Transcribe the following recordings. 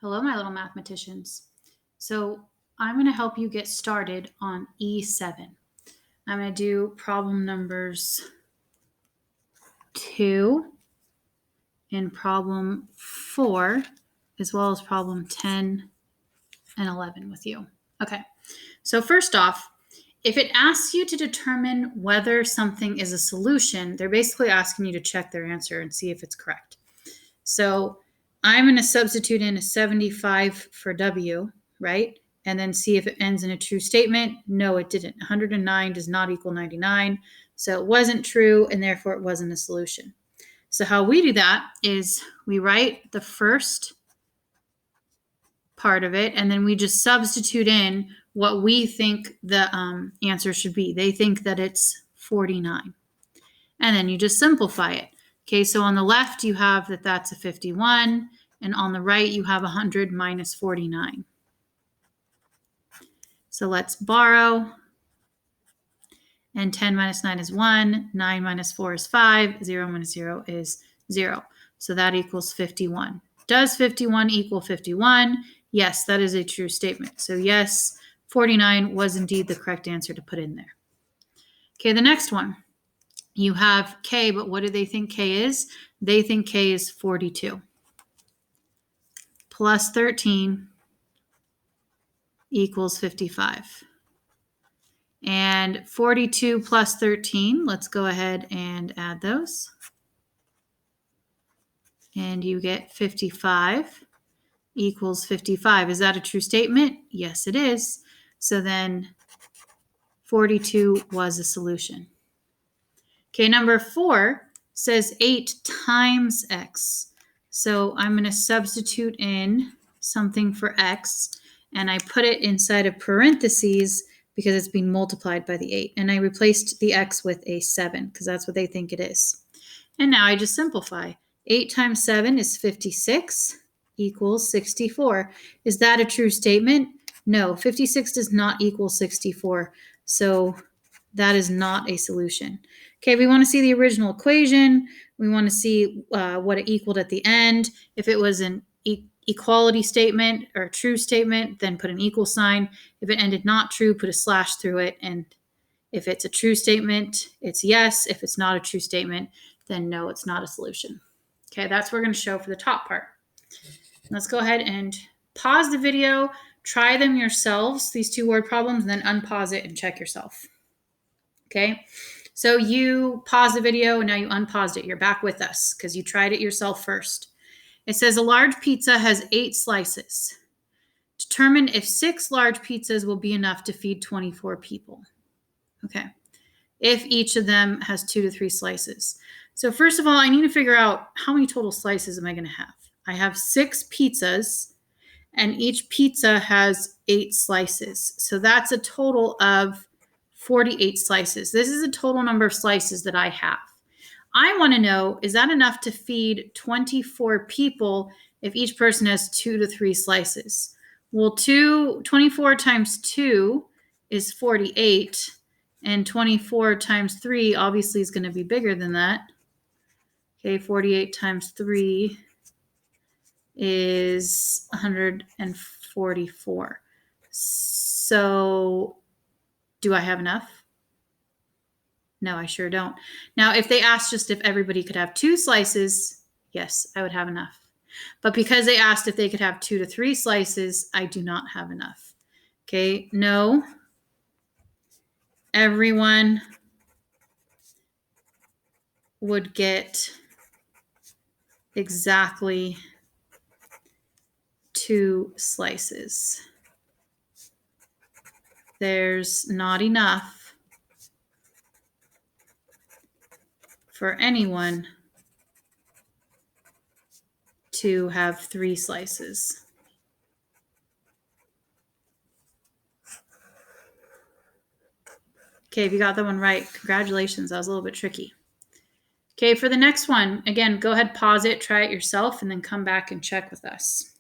Hello, my little mathematicians. So I'm going to help you get started on E7. I'm going to do problem numbers 2 and problem 4, as well as problem 10 and 11 with you. Okay, so first off, if it asks you to determine whether something is a solution, they're basically asking you to check their answer and see if it's correct. So I'm going to substitute in a 75 for W, right? And then see if it ends in a true statement. No, it didn't. 109 does not equal 99. So it wasn't true, and therefore it wasn't a solution. So how we do that is we write the first part of it, and then we just substitute in what we think the answer should be. They think that it's 49. And then you just simplify it. Okay, so on the left you have that that's a 51, and on the right you have 100 minus 49. So let's borrow. And 10 minus 9 is 1, 9 minus 4 is 5, 0 minus 0 is 0. So that equals 51. Does 51 equal 51? Yes, that is a true statement. So yes, 49 was indeed the correct answer to put in there. Okay, the next one. You have K, but what do they think K is? They think K is 42. Plus 13 equals 55. And 42 plus 13, let's go ahead and add those. And you get 55 equals 55. Is that a true statement? Yes, it is. So then 42 was a solution. Okay, number 4 says 8 times x. So I'm going to substitute in something for x, and I put it inside of parentheses because it's being multiplied by the 8. And I replaced the x with a 7 because that's what they think it is. And now I just simplify. 8 times 7 is 56 equals 64. Is that a true statement? No, 56 does not equal 64. So that is not a solution. Okay, we want to see the original equation. We want to see what it equaled at the end. If it was an equality statement or a true statement, then put an equal sign. If it ended not true, put a slash through it. And if it's a true statement, it's yes. If it's not a true statement, then no, it's not a solution. Okay, that's what we're going to show for the top part. Let's go ahead and pause the video, try them yourselves, these 2 word problems, and then unpause it and check yourself. Okay, so you pause the video and now you unpaused it. You're back with us because you tried it yourself first. It says a large pizza has 8 slices. Determine if 6 large pizzas will be enough to feed 24 people. Okay, if each of them has 2 to 3 slices. So first of all, I need to figure out how many total slices am I going to have. I have 6 pizzas, and each pizza has 8 slices. So that's a total of 48 slices. This is a total number of slices that I have. I want to know, is that enough to feed 24 people if each person has 2 to 3 slices? Well, 24 times 2 is 48, and 24 times 3 obviously is going to be bigger than that. Okay, 48 times 3 is 144. So do I have enough? No, I sure don't. Now, if they asked just if everybody could have 2 slices, yes, I would have enough. But because they asked if they could have 2 to 3 slices, I do not have enough. Okay, no. Everyone would get exactly 2 slices. There's not enough for anyone to have 3 slices. Okay, if you got that one right, congratulations. That was a little bit tricky. Okay, for the next one, again, go ahead, pause it, try it yourself, and then come back and check with us.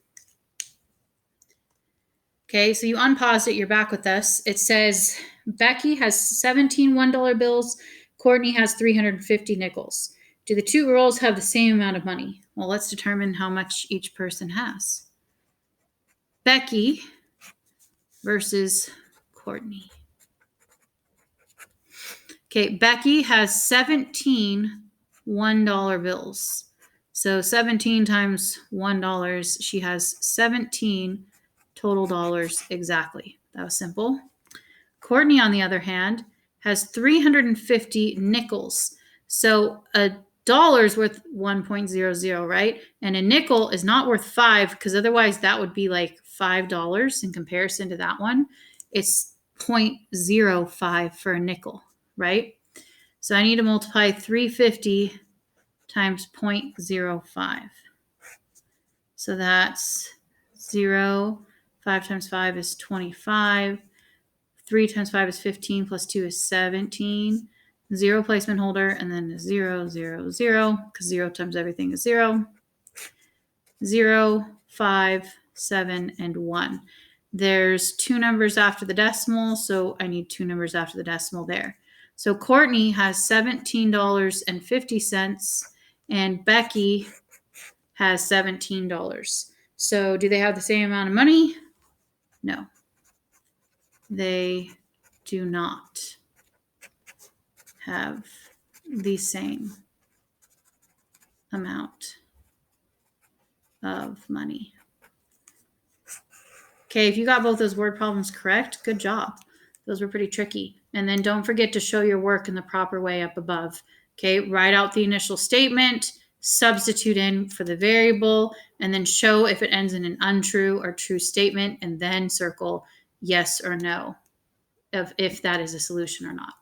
Okay, so you unpaused it, you're back with us. It says Becky has 17 $1 bills, Courtney has 350 nickels. Do the 2 girls have the same amount of money? Well, let's determine how much each person has. Becky versus Courtney. Okay, Becky has 17 $1 bills. So 17 times $1, she has 17 total dollars exactly. That was simple. Courtney, on the other hand, has 350 nickels. So a dollar is worth 1.00, right? And a nickel is not worth 5 because otherwise that would be like $5 in comparison to that one. It's 0.05 for a nickel, right? So I need to multiply 350 times 0.05. So that's 0. 5 times 5 is 25. 3 times 5 is 15, plus 2 is 17. 0 placement holder, and then 0, 0, 0, because 0 times everything is 0. 0, 5, 7, and 1. There's 2 numbers after the decimal, so I need 2 numbers after the decimal there. So Courtney has $17.50, and Becky has $17. So do they have the same amount of money? No. They do not have the same amount of money. Okay, if you got both those word problems correct, good job. Those were pretty tricky. And then don't forget to show your work in the proper way up above. Okay, write out the initial statement, substitute in for the variable, and then show if it ends in an untrue or true statement, and then circle yes or no if that is a solution or not.